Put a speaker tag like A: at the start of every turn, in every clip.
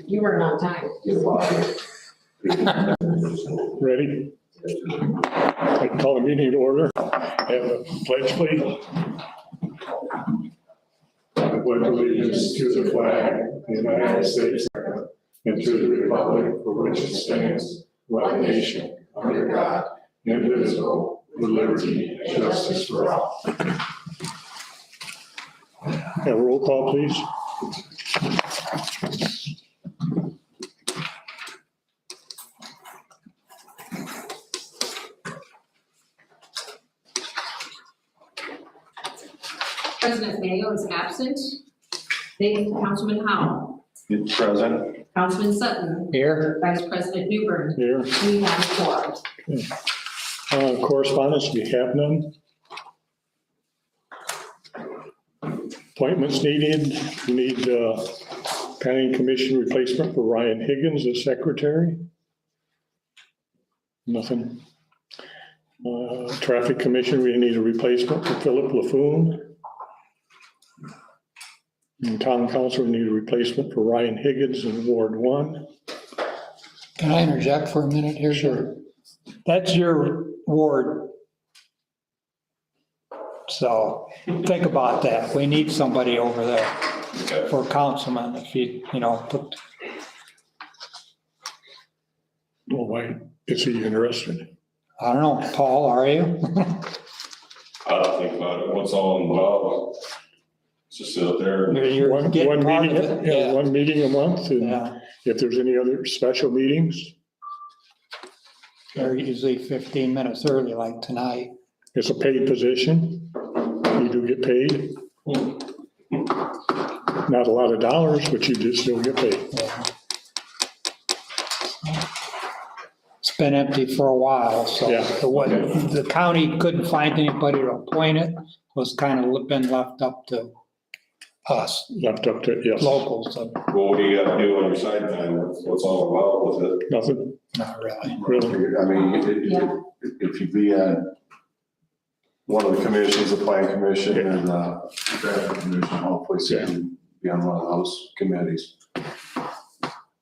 A: You weren't on time.
B: Ready? I call the meeting to order. Have a pledge, please. I pledge allegiance to the flag of the United States and to the republic for which it stands, one nation, under God, indivisible, with liberty and justice for all. Have a roll call, please.
A: President Mayo is absent. Councilman Howell.
C: Present.
A: Councilman Sutton.
D: Here.
A: Vice President Newburn.
B: Here.
A: We have four.
B: Correspondence, we have none. Appointments needed. We need planning commission replacement for Ryan Higgins as secretary. Nothing. Traffic commission, we need a replacement for Philip LaFoon. And town council, we need a replacement for Ryan Higgins in Ward 1.
D: Can I interject for a minute here?
B: Sure.
D: That's your ward. So think about that. We need somebody over there for councilman, if you put,
B: Well, why is he interested?
D: I don't know, Paul, are you?
C: I'll think about it. What's all involved? Just sit up there.
D: You're
B: One
D: getting part of
B: meeting,
D: it.
B: yeah,
D: Yeah,
B: one meeting a month, and
D: yeah.
B: if there's any other special meetings,
D: They're usually 15 minutes early, like tonight.
B: it's a paid position. You do get paid. Not a lot of dollars, but you do still get paid.
D: Yeah. It's been empty for a while, so
B: Yeah.
D: the county couldn't find anybody to appoint it. Was kind of been left up to us,
B: Left up to, yes,
D: locals, so
C: Well, what do you gotta do on your side time? What's all involved with it?
B: nothing,
D: not really.
B: really.
E: I mean,
A: Yeah.
E: if you be on one of the commissions, the plan commission and the traffic commission, hopefully so you can be on one of those committees.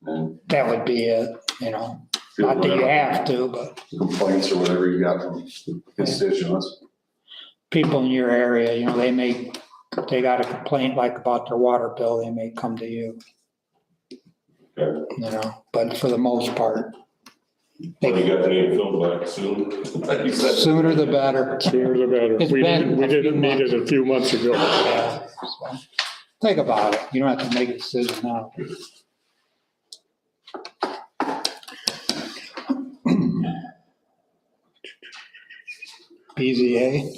E: And
D: That would be it, not that you have to, but
E: complaints or whatever you got from constituents.
D: people in your area, they got a complaint like about their water bill, they may come to you.
C: Okay.
D: But for the most part,
C: When you got the name filled back soon? Like you said.
D: sooner the better.
B: Sooner the better.
D: It's
B: We
D: been
B: didn't, we
D: a few
B: didn't need it a few months ago.
D: Yeah, so, think about it. You don't have to make a decision now. BZA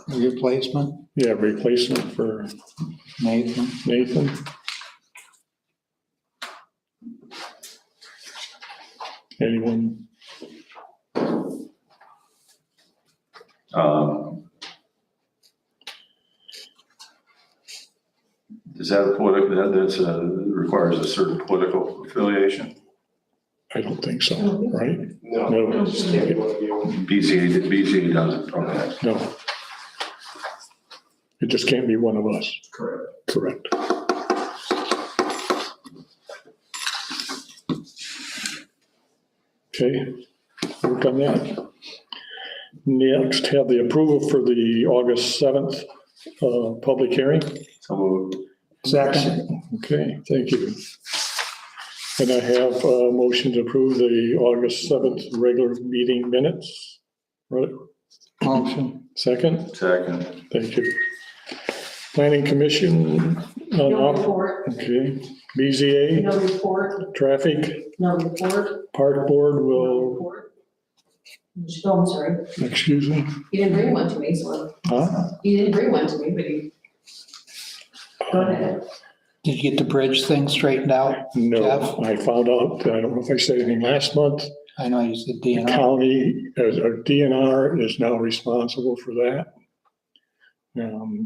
D: replacement,
B: Yeah, replacement for
D: Nathan.
B: Nathan. Anyone?
E: Is that a political, requires a certain political affiliation?
B: I don't think so, right?
F: No,
B: No.
F: just can't be one of you.
E: BZA doesn't, okay.
B: No. It just can't be one of us.
F: Correct.
B: Correct. Okay, work on that. Next, have the approval for the August 7th public hearing.
E: So moved.
D: Second,
B: Okay, thank you. And I have a motion to approve the August 7th regular meeting minutes. Right,
D: motion.
B: second,
E: Second.
B: thank you. Planning Commission,
A: No report.
B: okay. BZA,
A: No report.
B: traffic,
A: No report.
B: park board
A: No
B: will,
A: report. Oh, I'm sorry.
B: excuse me,
A: You didn't bring one to me, so
B: huh?
A: you didn't bring one to me, but you. Go ahead.
D: Did you get the bridge thing straightened out?
B: No,
D: Jeff?
B: I found out, I don't know if I said anything last month,
D: I know you said
B: the
D: DNR.
B: county, as our DNR is now responsible for that.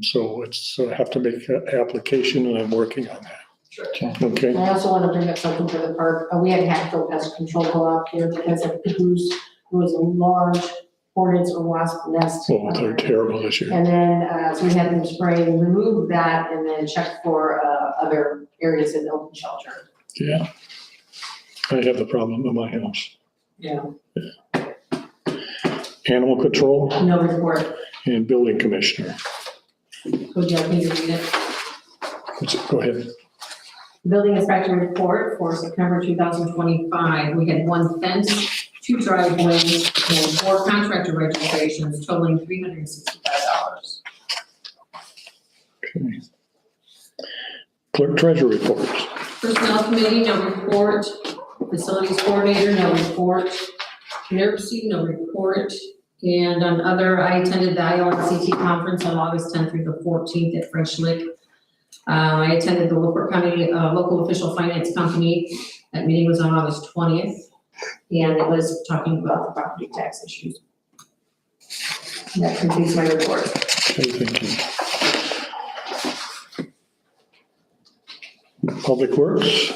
B: So I have to make an application and I'm working on that.
D: Okay.
B: Okay,
A: I also want to bring up something for the park. We had Hatfield Pest Control go out here because of the goose. There was a large hornets or wasp nest.
B: well, they're terrible this year.
A: And then, so we had them spray and remove that and then check for other areas in open shelter.
B: Yeah. I have the problem in my house.
A: Yeah.
B: Animal control
A: No report.
B: and building commissioner.
A: Would you like me to read it?
B: Go ahead.
A: Building inspector report for September 2025. We had 1 fence, 2 driveways, and 4 contractor registrations totaling $365.
B: Okay. Clerk treasurer reports.
A: Personnel committee, no report. Facilities coordinator, no report. NERC, no report. And on other, I attended the ILCT conference on August 10th through the 14th at French Lick. I attended the LaPorte County Local Official Finance Company. That meeting was on August 20th, and it was talking about the property tax issues. That completes my report.
B: Okay, thank you. Public Works.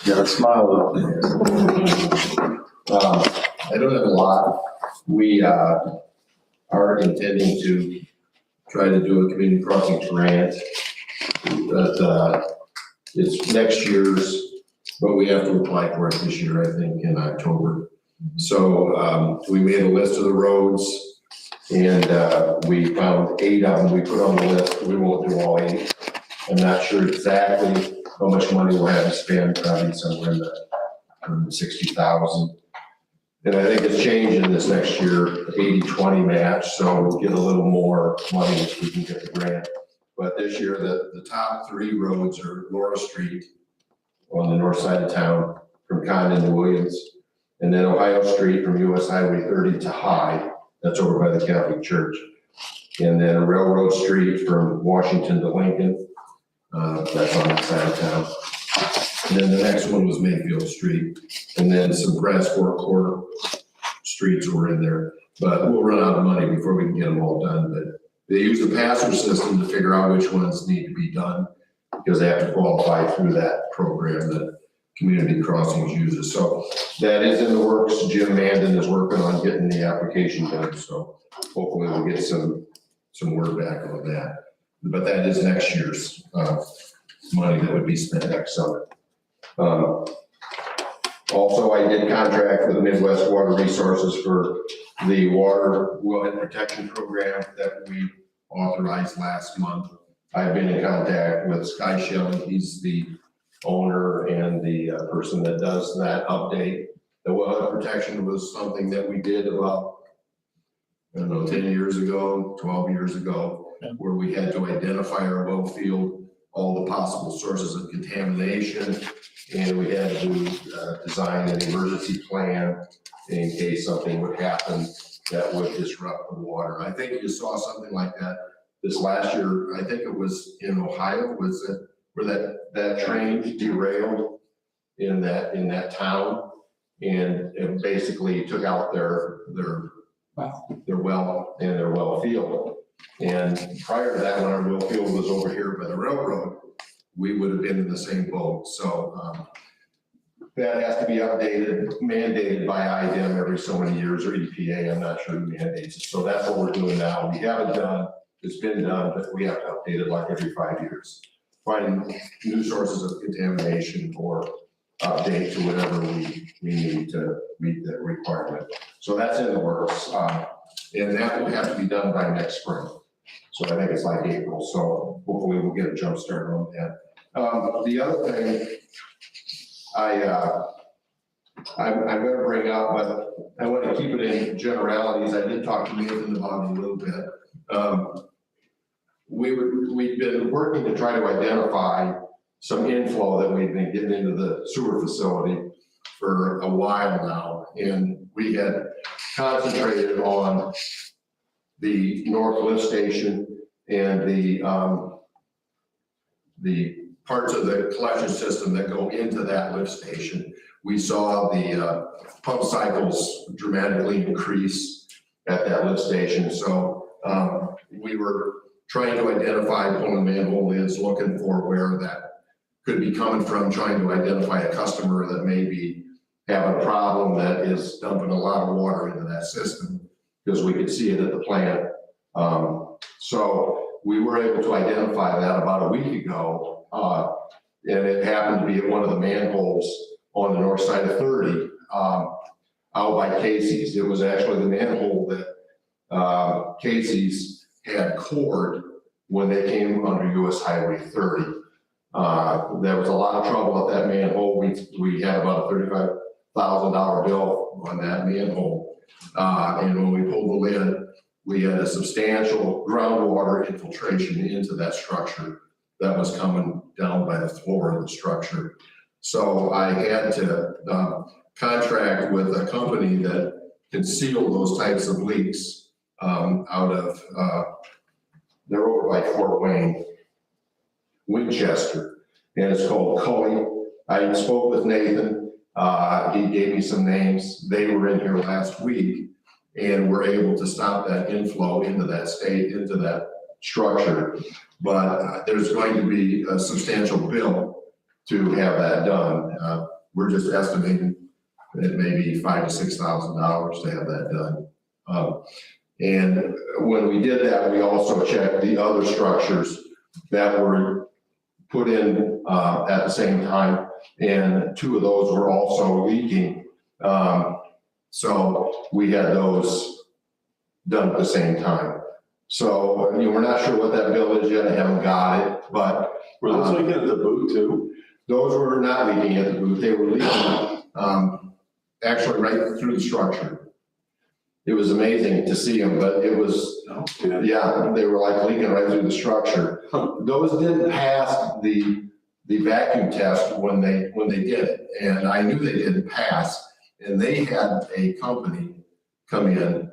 E: Got a smile up there.
F: I don't have a lot. We are intending to try to do a community crossing grant. But it's next year's, but we have to apply for it this year, I think, in October. So we made a list of the roads, and we found 8 of them we put on the list. We won't do all 8. I'm not sure exactly how much money we'll have to spend, probably somewhere in the 60,000. And I think it's changing this next year, 80-20 match, so we'll get a little more money if we can get the grant. But this year, the top 3 roads are Laura Street on the north side of town from Condon to Williams, and then Ohio Street from US Highway 30 to High, that's over by the Catholic Church. And then Railroad Street from Washington to Lincoln, that's on that side of town. And then the next one was Mayfield Street, and then some grass quarter streets were in there. But we'll run out of money before we can get them all done. But they use the passer system to figure out which ones need to be done, because they have to qualify through that program that Community Crossings uses. So that is in the works. Jim Mandan is working on getting the application done, so hopefully we'll get some word back on that. But that is next year's money that would be spent next summer. Also, I did contract with Midwest Water Resources for the water wellhead protection program that we authorized last month. I've been in contact with Sky Shelley. He's the owner and the person that does that update. The wellhead protection was something that we did about, I don't know, 10 years ago, 12 years ago, where we had to identify our well field, all the possible sources of contamination, and we had to design an emergency plan in case something would happen that would disrupt the water. I think you saw something like that this last year. I think it was in Ohio, was it where that train derailed in that town, and it basically took out their well and their well field. And prior to that, when our well field was over here by the railroad, we would have been in the same boat. So that has to be updated, mandated by IDEM every so many years, or EPA, I'm not sure who mandates it. So that's what we're doing now. We haven't done, it's been done, but we have to update it like every 5 years. Find new sources of contamination or update to whatever we need to meet that requirement. So that's in the works. And that will have to be done by next spring. So I think it's like April. So hopefully we'll get a jump start on that. The other thing I'm going to bring up, but I want to keep it in generalities. I did talk to Nathan about it a little bit. We've been working to try to identify some inflow that we've been getting into the sewer facility for a while now. And we had concentrated on the north lift station and the parts of the collection system that go into that lift station. We saw the pump cycles dramatically increase at that lift station. So we were trying to identify, pulling manhole lids, looking for where that could be coming from, trying to identify a customer that may be having a problem that is dumping a lot of water into that system, because we could see it at the plant So we were able to identify that about a week ago. And it happened to be at one of the manholes on the north side of 30, out by Casey's. It was actually the manhole that Casey's had cored when they came under US Highway 30. There was a lot of trouble at that manhole. We had about a $35,000 bill on that manhole. And when we pulled the lid, we had a substantial groundwater infiltration into that structure that was coming down by the floor of the structure. So I had to contract with a company that can seal those types of leaks out of, they're over by Fort Wayne, Winchester, and it's called Cully. I spoke with Nathan. He gave me some names. They were in here last week and were able to stop that inflow into that into that structure. But there's going to be a substantial bill to have that done. We're just estimating it may be $5,000 to $6,000 to have that done. And when we did that, we also checked the other structures that were put in at the same time, and 2 of those were also leaking. So we had those done at the same time. So, we're not sure what that bill is yet. I haven't got it, but
E: Were those leaking at the boot too?
F: those were not leaking at the boot. They were leaking actually right through the structure. It was amazing to see them, but it was, yeah, they were like leaking right through the structure. Those didn't pass the vacuum test when they did it, and I knew they didn't pass. And they had a company come in,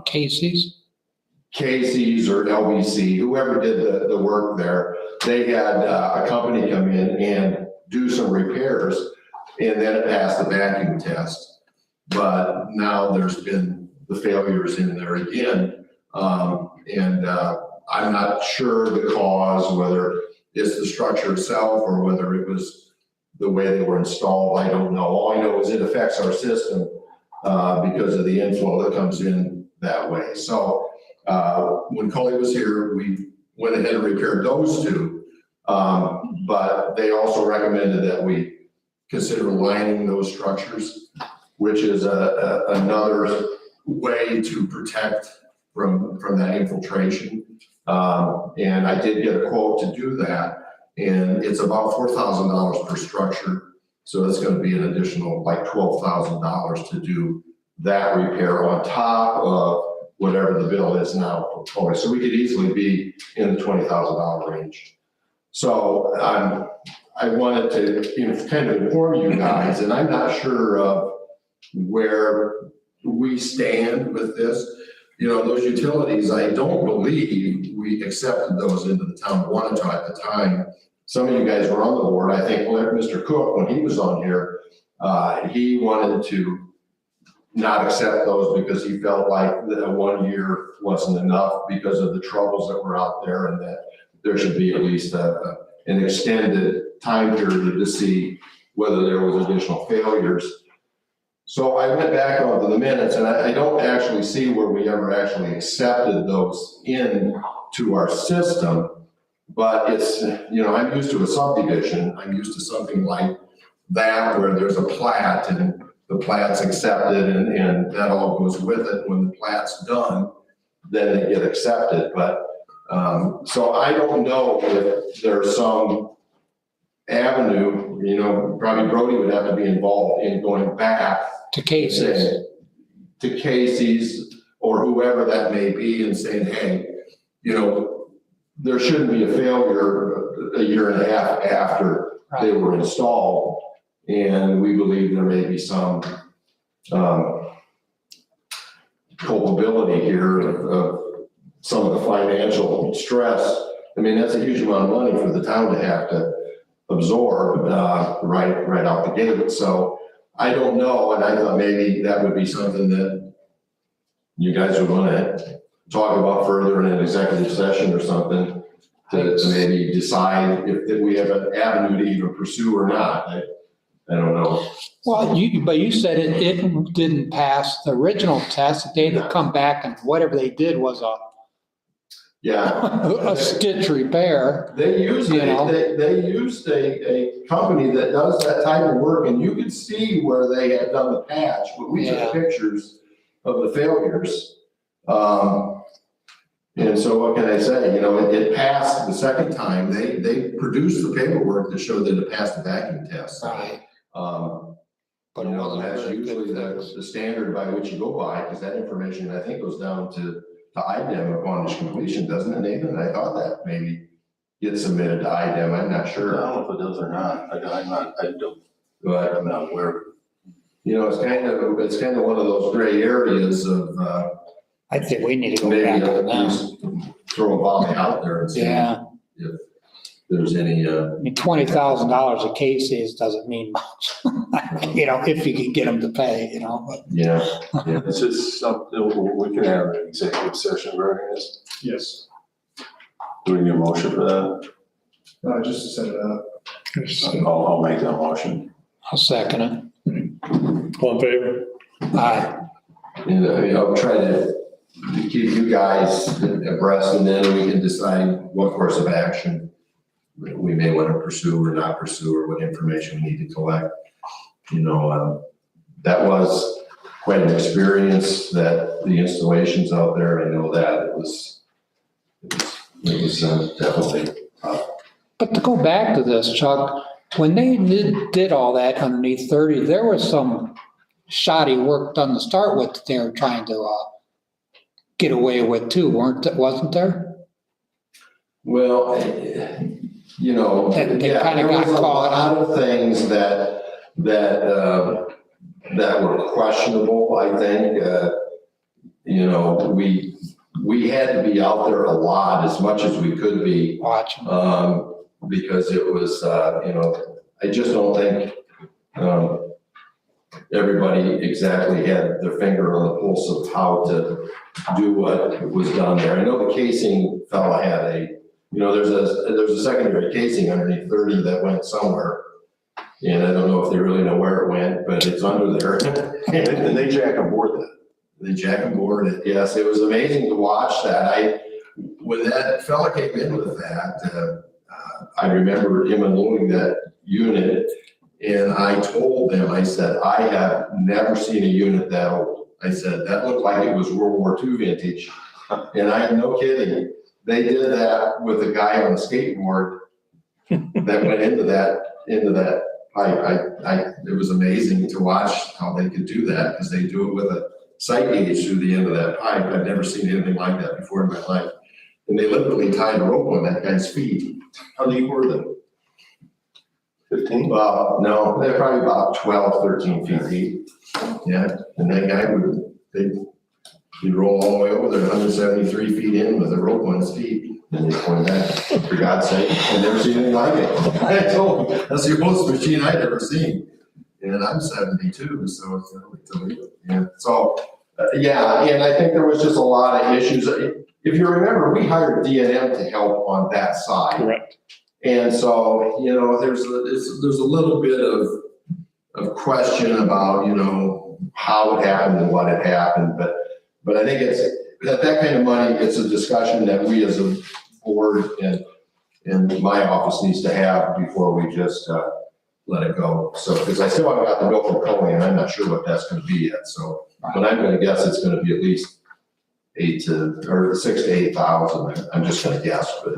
D: Casey's?
F: Casey's or LBC, whoever did the work there. They had a company come in and do some repairs, and then it passed the vacuum test. But now there's been the failures in there again. And I'm not sure the cause, whether it's the structure itself or whether it was the way they were installed. I don't know. All I know is it affects our system because of the inflow that comes in that way. So when Cully was here, we went ahead and repaired those 2. But they also recommended that we consider lining those structures, which is another way to protect from that infiltration. And I did get a quote to do that, and it's about $4,000 per structure. So it's going to be an additional like $12,000 to do that repair on top of whatever the bill is now for Cully. So we could easily be in the $20,000 range. So I wanted to kind of inform you guys, and I'm not sure of where we stand with this. Those utilities, I don't believe we accepted those into the town of Wanata at the time. Some of you guys were on the board. I think Mr. Cook, when he was on here, he wanted to not accept those because he felt like the 1 year wasn't enough because of the troubles that were out there, and that there should be at least an extended time period to see whether there was additional failures. So I went back onto the minutes, and I don't actually see where we ever actually accepted those into our system. But it's, I'm used to a subdivision. I'm used to something like that where there's a plat and the plat's accepted and that all goes with it. When the plat's done, then they get accepted. But so I don't know if there's some avenue, probably Brody would have to be involved in going back
D: To Casey's.
F: to Casey's or whoever that may be and saying, hey, there shouldn't be a failure a year and a half after they were installed. And we believe there may be some culpability here of some of the financial stress. I mean, that's a huge amount of money for the town to have to absorb right out the gate. So I don't know, and I thought maybe that would be something that you guys would want to talk about further in an executive session or something to maybe decide if we have an avenue to even pursue or not. I don't know.
D: Well, but you said it didn't pass the original test. They had to come back, and whatever they did was
F: Yeah.
D: a stitch repair.
F: They used,
D: You know?
F: they used a company that does that type of work, and you could see where they had done the patch, but we
D: Yeah.
F: took pictures of the failures. And so what can I say, you know, it passed the second time, they produced the paperwork that showed that it passed the vacuum test.
D: Right. But
F: You
D: it
F: know,
D: wasn't
F: that's
D: very
F: usually
D: good.
F: the standard by which you go by, because that information, I think, goes down to IDEM upon its completion, doesn't it, Nathan? I thought that maybe gets submitted to IDEM, I'm not
E: I
F: sure.
E: don't know if it does or not.
F: But,
E: I'm not aware.
F: you know, it's kind of one of those gray areas of,
D: I think we need to go
F: maybe
D: back on
F: at
D: that.
F: least throw a volley out there and see
D: Yeah,
F: if there's any,
D: I mean, $20,000 a case is, doesn't mean much. You know, if you can get them to pay, you know, but
F: yeah.
E: It's just something, we can have an executive session regarding this.
B: Yes.
E: Do we need a motion for that?
B: Just to set it up.
E: I'll make that motion.
D: I'll second it.
B: All in favor?
D: Aye.
F: And, I'll try to keep you guys abreast, and then we can decide what course of action we may want to pursue or not pursue, or what information we need to collect. You know, that was quite an experience, that the installations out there, I know that it was definitely,
D: But to go back to this, Chuck, when they did all that underneath 30, there was some shoddy work done to start with that they were trying to get away with too, wasn't there?
F: well, you know,
D: They
F: yeah,
D: kinda
F: there
D: got
F: was a
D: caught.
F: lot of things that were questionable, I think. You know, we had to be out there a lot, as much as we could be,
D: Watch.
F: because it was, you know, I just don't think everybody exactly had their finger on the pulse of how to do what was done there. I know the casing fella had you know, there's a secondary casing underneath 30 that went somewhere. And I don't know if they really know where it went, but it's under there.
E: And they jack aboard that.
F: The jack and board, yes, it was amazing to watch that. When that fella came in with that, I remember him unloading that unit, and I told them, I said, I have never seen a unit that old. I said, that looked like it was World War II vintage. And I'm no kidding. They did that with a guy on a skateboard that went into that pipe. It was amazing to watch how they could do that, because they do it with a sight gauge through the end of that pipe. I've never seen anything like that before in my life. And they literally tied a rope on that guy's feet. How deep were they?
E: 15?
F: Well, no, they're probably about 12, 13 feet deep. Yeah, and that guy he'd roll all the way over there, 173 feet in with a rope on his feet. And he's going back, for God's sake, I've never seen anything like it. I told him, that's the oldest machine I'd ever seen. And I'm 72, so it's unbelievable. Yeah, so, yeah, and I think there was just a lot of issues. If you remember, we hired D&M to help on that side.
B: Correct.
F: And so, you know, there's a little bit of question about, you know, how it happened and what had happened, but I think it's, that kind of money, it's a discussion that we as a board and my office needs to have before we just, let it go. So, because I still haven't got the bill from Coley, and I'm not sure what that's gonna be yet, so, but I'm gonna guess it's gonna be at least 6 to 8,000, I'm just gonna guess, but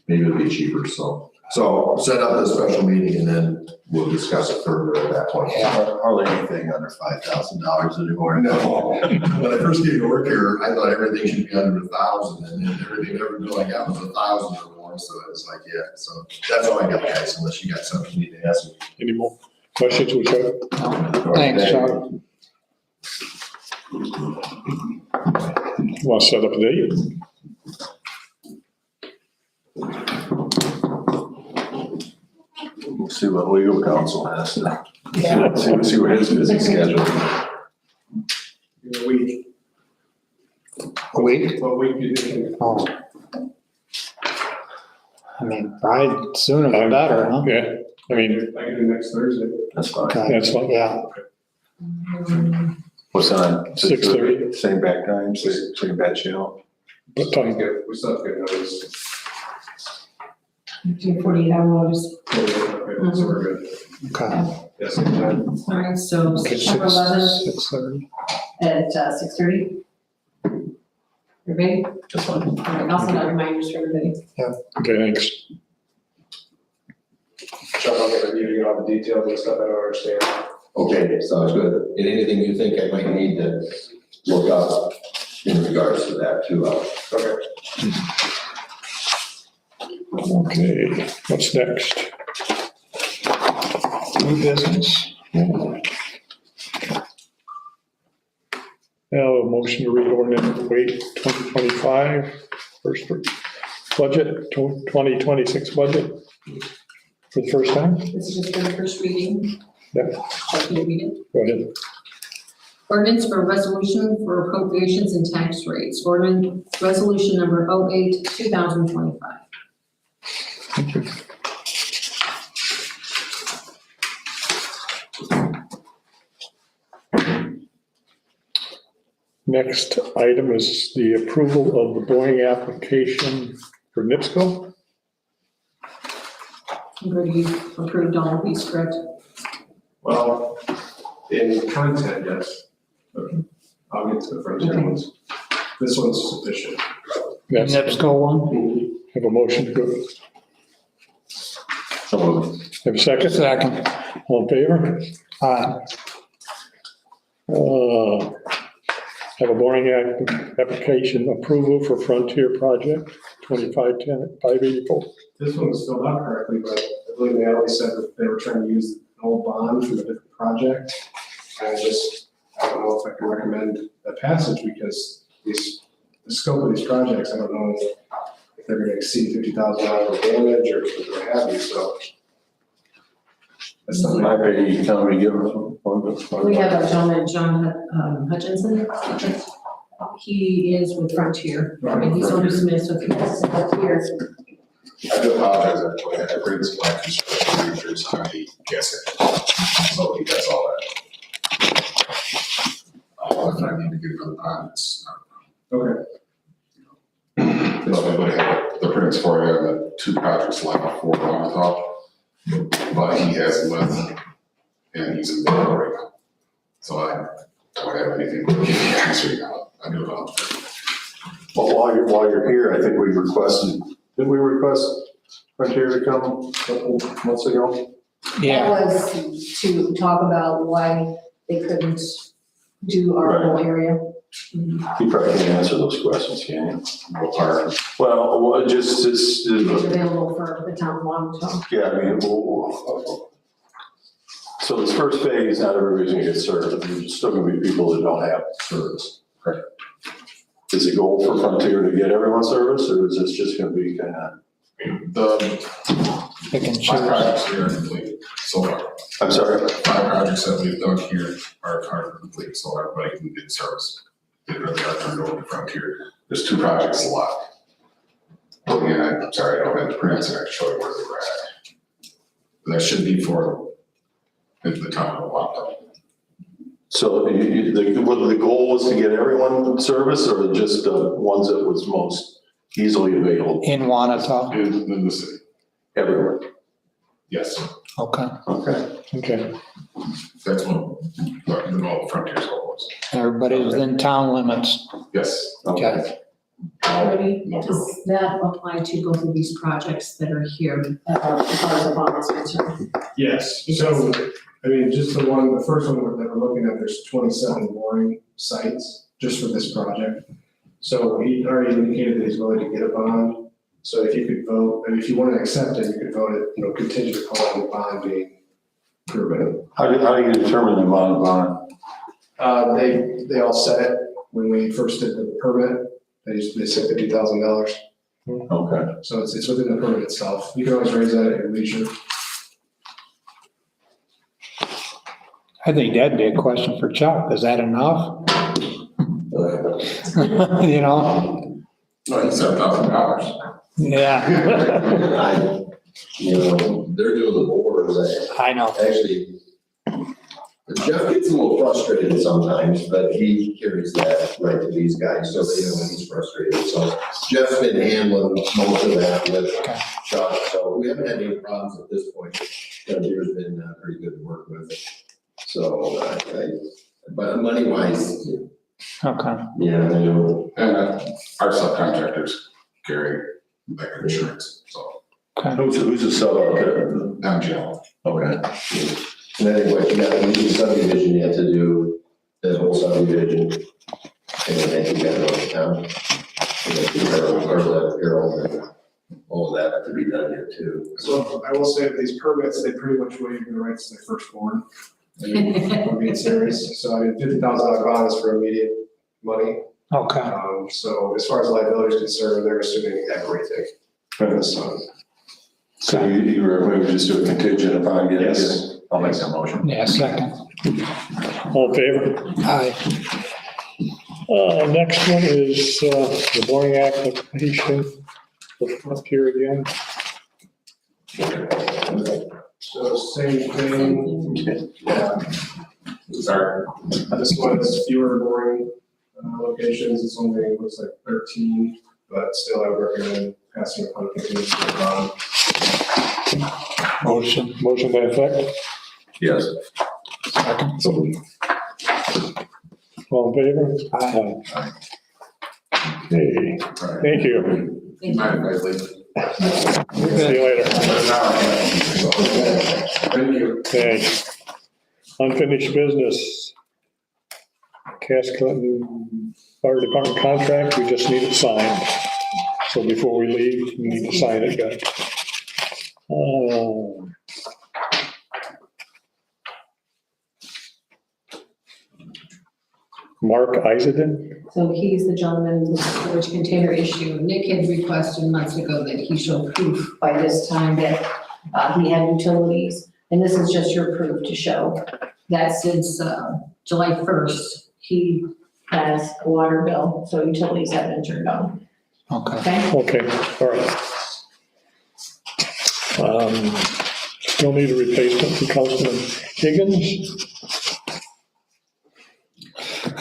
F: maybe it'll be cheaper, so set up the special meeting and then we'll discuss it further at that point.
E: Hardly anything under $5,000 anymore.
F: No, when I first came to work here, I thought everything should be under 1,000, and then every bill I got was 1,000 or more, so it's like, yeah, so that's all I got, guys, unless you got something you need to ask me.
B: Any more questions, we Chuck?
D: Thanks, Chuck.
B: Want to set up a date?
E: We'll see what legal counsel has to,
D: Yeah.
E: see what his busy schedule is.
B: A week.
D: A week?
B: What week do you think?
D: Oh. I mean, probably sooner the better, huh?
B: Yeah, I mean, I can do next Thursday.
E: That's fine.
D: Okay.
B: That's fine.
D: Yeah,
E: What's on?
B: 6:30.
E: Same back time, same batch channel.
B: But time,
G: We still have good notice.
A: Do 48-hour notice.
G: So we're good.
D: Okay.
G: Yes, anytime.
A: All right, so
D: Okay,
A: September 11th
D: 6:30.
A: at 6:30. Everybody?
F: Just one.
A: All right, I'll send out reminders for everybody.
B: okay, thanks.
G: Chuck, I'll get with you to get all the details and stuff I don't understand.
F: Okay, sounds good. And anything you think I might need to look up in regards to that too,
G: Okay.
B: Okay, what's next?
D: New business.
B: Now, a motion to read ordinance 2025, first budget, 2026 budget for the first time.
A: This is just for the first reading.
B: Yep.
A: I'll read it.
B: Go ahead.
A: Ordinance for resolution for appropriations and tax rates. Ordinance, resolution number 08-2025.
B: Thank you. Next item is the approval of the boring application for NIPSCO.
A: Already approved all of these, correct?
G: Well, in content, yes. Okay. I'll get to the frontier ones. This one's sufficient.
B: That's,
D: NIPSCO one?
B: have a motion to go.
F: so.
B: Have a second?
D: Second.
B: All in favor? Have a boring application approval for Frontier Project, 2510 584.
G: This one was filled out correctly, but I believe they always said that they were trying to use an old bond from a different project. I don't know if I can recommend that passage because the scope of these projects, I don't know if they're gonna exceed $50,000 of damage or what have you, so. That's something.
E: I pay you, tell me, give us one.
A: We have a gentleman, John Hutchinson. He is with Frontier, and he's on Smith, so if he wants to sit here.
H: I do apologize, actually, I bring this black construction features, I guess it, so he does all that. If I need to get another bond, it's not.
G: Okay.
H: You know, everybody had the prints for you, the two projects left for Montauk, but he has left, and he's in bed right now. So I don't have anything to give you answer now, I do apologize.
E: Well, while you're here, I think we requested, didn't we request Frontier to come a couple months ago?
D: Yeah.
A: That was to talk about why they couldn't do our whole area.
E: You probably can't answer those questions, can you?
H: What part?
E: Well, just,
A: It's available for the town of Long.
E: yeah, I mean, so this first phase, not everybody's gonna get served. There's still gonna be people that don't have service.
H: Correct.
E: Is the goal for Frontier to get everyone service, or is this just gonna be kind of,
H: The
D: Pick and
H: 5
D: choose.
H: projects here are complete so far.
E: I'm sorry?
H: 5 projects that we've done here are complete, so everybody can get service. They really are turned over to Frontier. There's 2 projects left. But again, I'm sorry, I don't have the prints, and I can show you where they were at. That should be for the town of Wapton.
E: So the goal was to get everyone service, or just the ones that was most easily available?
D: In Wanata.
H: In the city,
E: Everyone.
H: yes,
D: Okay.
E: Okay.
B: Okay,
H: that's what the goal of Frontier's goal was.
D: Everybody within town limits.
H: Yes.
D: Okay.
A: Already,
H: No
A: does that apply to both of these projects that are here, as far as the bond is concerned?
G: Yes, so, I mean, just the first one that we're looking at, there's 27 mooring sites just for this project. So he already indicated that he's willing to get a bond. So if you could vote, and if you want to accept it, you could vote it, contingent upon the bond being proven.
E: How do you determine the amount of bond?
G: They all set it when we first did the permit. They said $50,000.
E: Okay.
G: So it's within the permit itself. You can always raise that at your leisure.
D: I think that'd be a question for Chuck. Is that enough? You know?
H: No, it's $7,000.
D: Yeah.
F: They're doing the boards,
D: I know.
F: actually, Jeff gets a little frustrated sometimes, but he carries that right to these guys, so they know when he's frustrated. So Jeff's been handling most of that with Chuck, so we haven't had any problems at this point. Deere's been pretty good to work with. So, but money wise,
D: Okay.
F: yeah, I know.
H: And our subcontractors carry their insurance, so,
E: Who's the sub out there?
H: MGL.
E: Okay.
F: And anyway, we do subdivision yet to do, the whole subdivision. And then you got it on town. All of that to be done yet too.
G: So I will say that these permits, they pretty much waive the rights to their first born. I'm being serious. So I mean, $50,000 bond is for immediate money.
D: Okay.
G: So as far as liability is concerned, they're assuming everything for the son.
E: So you recommend we just do a contingent upon getting it?
G: Yes.
E: I'll make that motion.
D: Yeah, second.
I: All in favor?
D: Aye.
I: Next one is the boring application, the front here again.
G: So same thing. Yeah.
H: Sorry.
G: This one is fewer boring locations. It's only, looks like 13, but still I would recommend passing upon contingency bond.
I: Motion to that effect?
E: Yes.
D: Second.
I: All in favor?
D: Aye.
I: Hey, thank you.
H: Mind if I leave?
I: See you later.
G: Thank you.
I: Okay. Unfinished business. Cass Clinton Fire Department contract, we just need it signed. So before we leave, we need to sign it, guys. Mark Iseden?
A: So he's the gentleman with the storage container issue. Nick had requested months ago that he show proof by this time that he had utilities. And this is just your proof to show that since July 1st, he has a water bill, so utilities have been turned on.
D: Okay.
A: Okay?
I: Okay, all right. Still need a replacement for Councilman Higgins.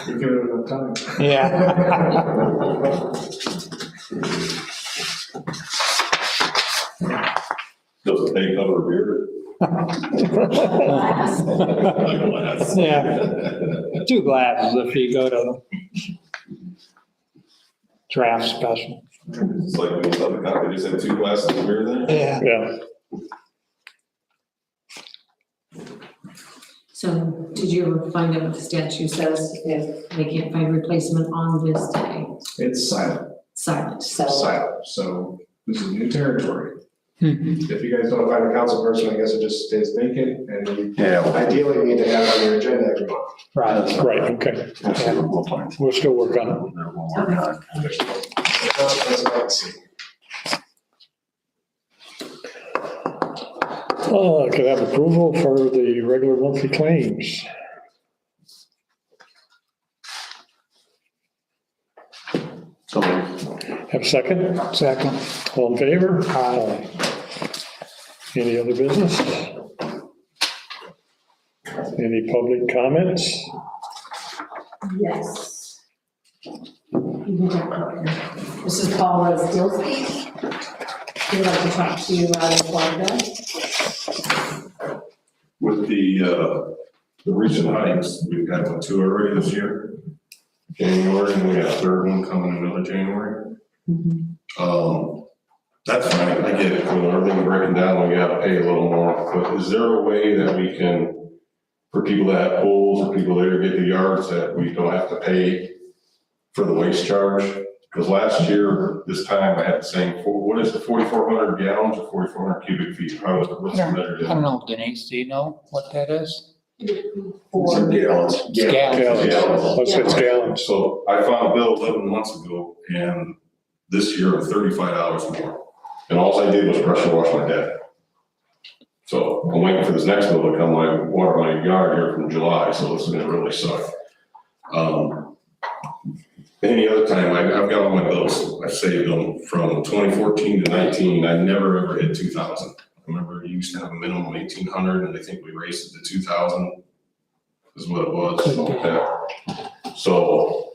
G: You're giving it enough time.
D: Yeah.
C: Does it take cover beer?
D: Yeah. 2 glasses if you go to draft special.
C: It's like we saw the cop, they just had 2 glasses of beer there.
D: Yeah.
I: Yeah,
A: So did you ever find out what the statute says if they can't find replacement on this day?
G: It's silent,
A: Silent, so.
G: silent. So this is new territory.
D: Mhm.
G: If you guys don't find a council person, I guess it just stays vacant and you
E: Yeah.
G: ideally need to have it on your agenda every month.
D: Right.
I: right, okay. We'll still work on it.
G: There's no consequence I can see.
I: Could I have approval for the regular monthly claims?
E: So
I: Have a second?
D: Second.
I: All in favor? Aye. Any other business? Any public comments?
A: Yes. This is Paula Stilsky. We'd like to talk to you about Florida.
C: With the recent hikes, we've had 2 already this year. January, and we got a 3rd one coming another January. That's fine, I get it, when everything's breaking down, we gotta pay a little more, but is there a way that we can, for people that have pools, or people that get the yards, that we don't have to pay for the waste charge? Because last year, this time, I had the same, what is it, 4,400 gallons or 4,400 cubic feet? What's the measure?
D: I don't know, Denise, do you know what that is?
F: Some gallons.
D: Gallons.
I: It's gallons.
C: So I found a bill 11 months ago, and this year $35 more. And all I did was brush and wash my deck. So I'm waiting for this next bill to come, I water my yard here from July, so this is gonna really suck. Any other time, I've got all my bills, I saved them from 2014 to 19, I never ever hit 2,000. I remember you used to have a minimum 1,800, and I think we raised it to 2,000 is what it was, something like that. So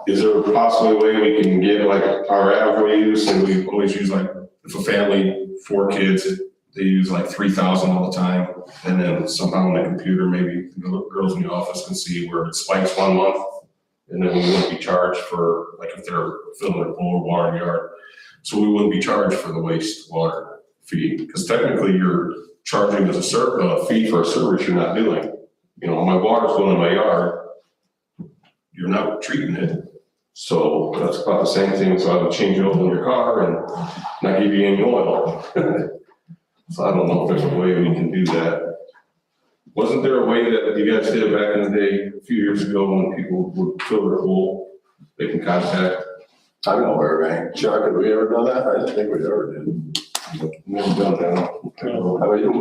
C: is there possibly a way we can get like our average use, and we always use like, if a family, 4 kids, they use like 3,000 all the time. And then somehow in the computer, maybe the girls in the office can see where it spikes 1 month. And then we wouldn't be charged for, like if they're filling their pool or water yard. So we wouldn't be charged for the wastewater fee, because technically you're charging as a fee for a service you're not doing. You know, my water's going in my yard, you're not treating it. So that's about the same thing. So I would change oil in your car and not give you any oil. So I don't know if there's a way we can do that. Wasn't there a way that you guys did back in the day, a few years ago, when people would fill their pool, they can contact?
E: I don't know where, right? Chuck, have we ever done that? I don't think we ever did.
C: Never done that.
E: I mean,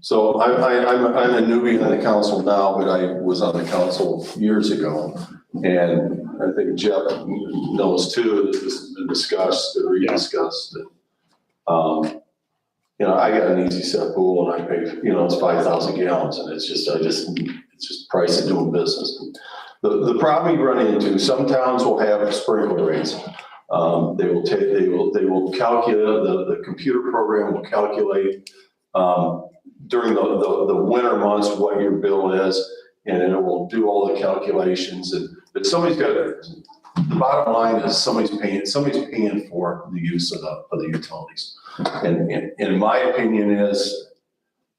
E: so I'm a newbie on the council now, but I was on the council years ago. And I think Jeff knows too, that this has been discussed or rediscussed. You know, I got an easy set pool and I pay, you know, it's 5,000 gallons and it's just price of doing business. The problem you run into, some towns will have sprinkler rates. They will calculate, the computer program will calculate during the winter months what your bill is, and then it will do all the calculations. But somebody's got to, the bottom line is somebody's paying for the use of the utilities. And my opinion is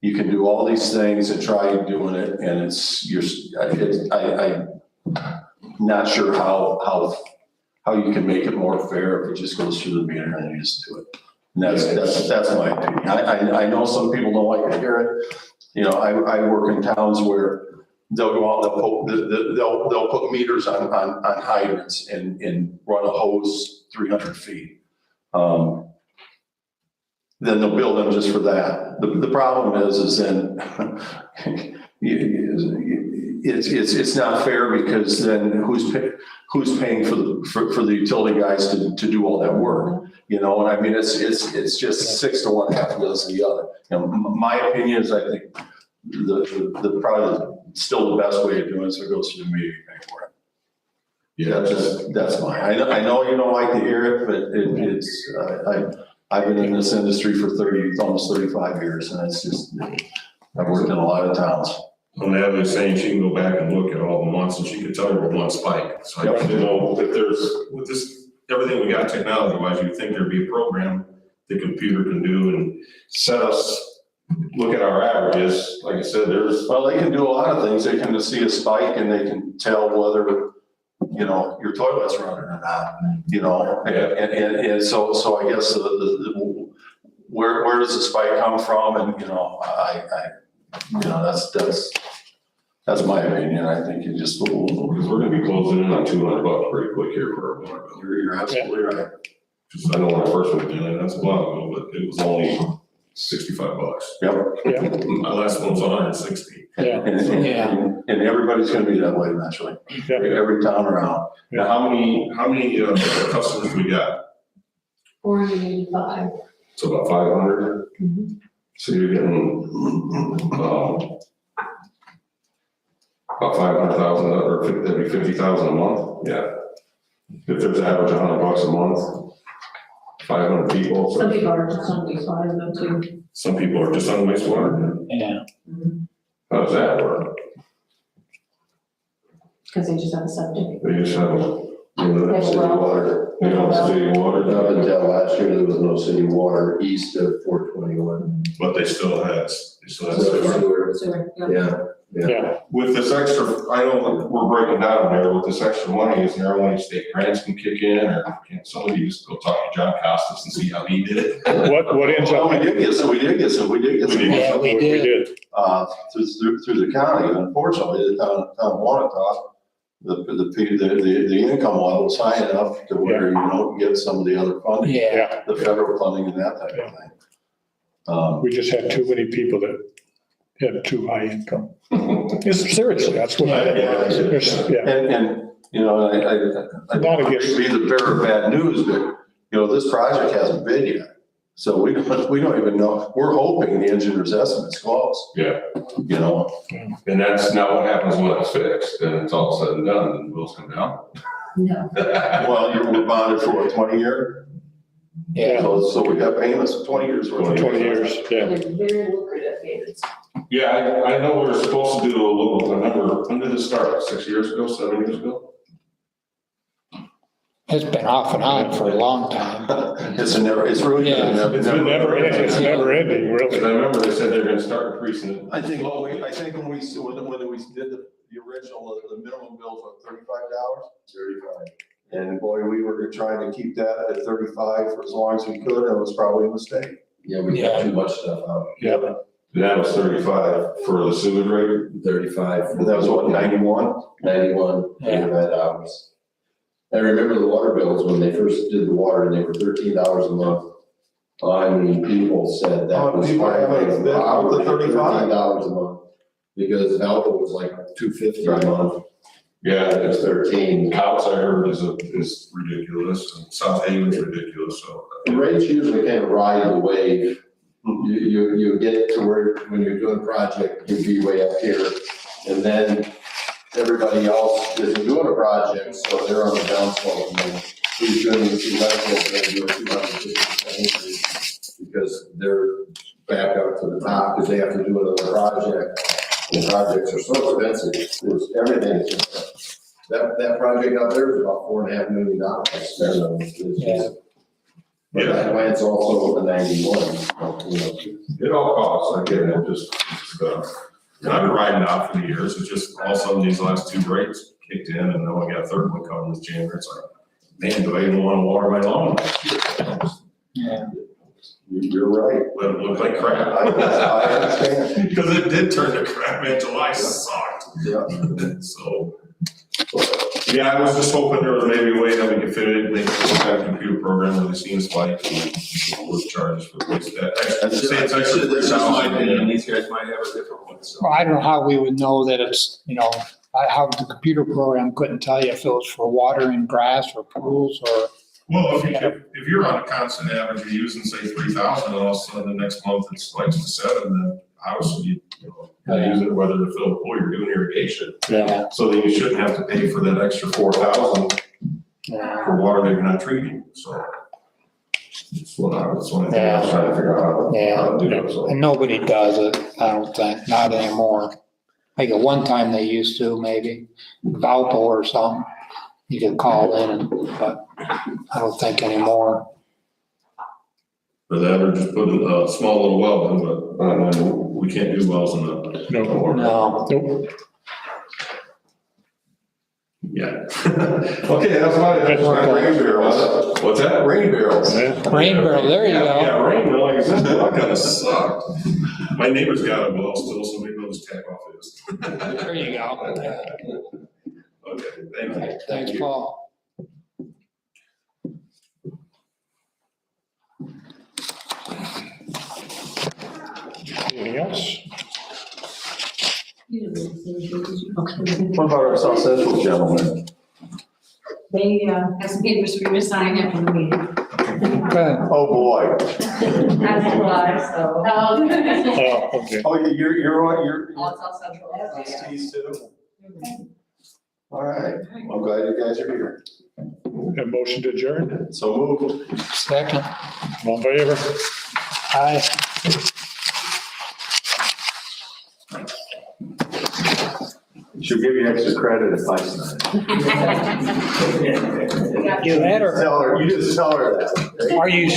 E: you can do all these things and try doing it, and I'm not sure how you can make it more fair if it just goes through the meter and you just do it. And that's my opinion. I know some people don't like to hear it. You know, I work in towns where they'll go out, they'll put meters on hydrants and run a hose 300 feet. Then they'll build them just for that. The problem is then it's not fair, because then who's paying for the utility guys to do all that work? You know, and I mean, it's just 6 to 1, half a dozen the other. You know, my opinion is, I think the probably still the best way of doing it is if it goes through the meter, you pay for it.
C: Yeah,
E: That's mine. I know you don't like to hear it, but I've been in this industry for almost 35 years, and it's just, I've worked in a lot of towns.
C: when Natalie was saying she can go back and look at all the months and she could tell you what one spike. So I don't know if there's, with this, everything we got technology-wise, you'd think there'd be a program the computer can do and set us, look at our averages. Like I said,
E: Well, they can do a lot of things. They can see a spike and they can tell whether, you know, your toilet's running or not, you know, and so I guess where does the spike come from? And, you know, that's my opinion. I think you just,
C: because we're gonna be closing in on $200 pretty quick here for our water bill.
E: you're absolutely right.
C: Just, I know when I first went in, that's a while ago, but it was only $65.
E: Yep.
C: My last one was 160.
I: Yeah.
E: And everybody's gonna be that way eventually, every town around.
C: Now, how many customers we got?
A: 485.
C: So about 500?
A: Mhm.
C: So you're getting, about 500,000, or that'd be 50,000 a month, yeah. If there's average $100 a month, 500 people. so
A: Some people are just on wastewater though too.
C: Some people are just on wastewater.
D: Yeah.
C: How does that work?
A: Because they just have a septic.
C: They just have,
F: City water.
C: they don't have city water,
F: Up until last year, there was no city water east of 421.
C: but they still have sewer.
A: Sewer, yeah.
C: Yeah. With this extra, I know we're breaking down there, with this extra money, is there any state grants can kick in, or can somebody just go talk to John Costas and see how he did it?
I: What ends up?
E: Well, we did get some.
I: We did.
D: Yeah, we did.
E: Through the county. Unfortunately, the town of Wanata, the income level is high enough to where you don't get some of the other funding,
D: Yeah.
E: the federal funding and that type of thing.
I: We just had too many people that had too high income. Seriously, that's what. Yeah.
E: And, you know, I
I: Not
E: don't
I: against-
E: be the bearer of bad news, but, you know, this project hasn't bid yet. So we don't even know, we're hoping the engineer's estimate's close,
C: Yeah,
E: you know?
C: and that's not what happens when it's fixed, and it's all said and done, and bills come down.
A: No.
E: Well, we're bonded for what, 20 year?
D: Yeah.
E: So we got payments for 20 years. worth of
I: 20 years, yeah.
A: They're very lucrative payments.
C: Yeah, I know we were supposed to do a little, I remember, when did it start, 6 years ago, 7 years ago?
D: It's been off and on for a long time.
E: It's really.
D: Yeah.
I: It's been never ending,
C: Because
I: really.
C: I remember they said they were gonna start increasing it.
E: I think when we did the original, the minimum bill was $35. 35. And boy, we were trying to keep that at 35 for as long as we could, and it was probably a mistake.
F: Yeah, we got too much stuff out.
C: Yeah. That was 35 for the sewage rate.
F: 35.
E: That was what, 91?
F: 91,
D: Yeah.
F: $35. I remember the water bills when they first did the water and they were $13 a month. I mean, people said that was.
E: People having that up to 35.
F: $13 a month, because Alva was like $250 a month,
C: Yeah,
F: it was 13.
C: Coutts I heard is ridiculous, and South Haven's ridiculous, so.
F: The rates usually kind of ride the wave. You get to where, when you're doing a project, you'd be way up here, and then everybody else isn't doing a project, so they're on the downslope. And then who's doing the electrical, they're gonna do a 250% increase, because they're back up to the top, because they have to do another project. And projects are so expensive, everything is expensive. That project out there is about $4.5 million spent on it. But that plant's also the 91, you know.
C: It all costs, I get it, I've been riding out for the years, it's just all of a sudden these last two rates kicked in, and then we got a third one coming this January, it's like, man, do I even wanna water my lawn next year?
D: Yeah.
E: You're right.
C: Let it look like crap.
E: I understand.
C: Because it did turn to crap, man, July sucked.
E: Yeah.
C: So, yeah, I was just hoping there was maybe a way that we could fit it, make some kind of computer program where they see in spike, and we'll charge for waste that.
E: That's
C: Say it's extra
E: just my opinion.
C: $3,000. These guys might have a different one, so.
D: Well, I don't know how we would know that it's, how the computer program couldn't tell you if it was for watering grass or pools or.
C: Well, if you're on a constant average, you're using, say, 3,000, and all of a sudden the next month it spikes to 7, then obviously, you use it whether to fill a pool, you're doing irrigation.
D: Yeah.
C: So then you shouldn't have to pay for that extra 4,000
D: Yeah.
C: for water that you're not treating, so. That's one I was trying to figure out how to do it, so.
D: And nobody does it, I don't think, not anymore. Like at one time they used to, maybe, Valpo or something. You could call in, but I don't think anymore.
C: For that, or just put a small little well in, but we can't do wells in the.
I: No.
D: No.
I: Nope.
C: Yeah. Okay, that's my
E: Rain barrels.
C: What's that?
E: Rain barrels.
I: Yeah.
D: Rain barrel, there you
C: Yeah,
D: go.
C: rain barrel, like I said, that kind of sucked. My neighbor's got a well still, so maybe I'll just tap off his.
D: There you go. Yeah.
C: Okay, thank you.
D: Thanks, Paul.
I: Anything else?
E: What about our South Central gentlemen?
A: They, have some papers for you to sign after the meeting.
D: Good.
E: Oh, boy.
A: That's why, so.
I: Oh, okay.
E: Oh, you're.
A: All South Central.
E: Trustees too? All right, I'm glad you guys are here.
I: A motion to adjourn,
E: So move.
D: Second.
I: all in favor?
D: Aye.
E: She'll give you extra credit if I sign.
D: You had her.
E: You just tell her that.
D: Are you sure?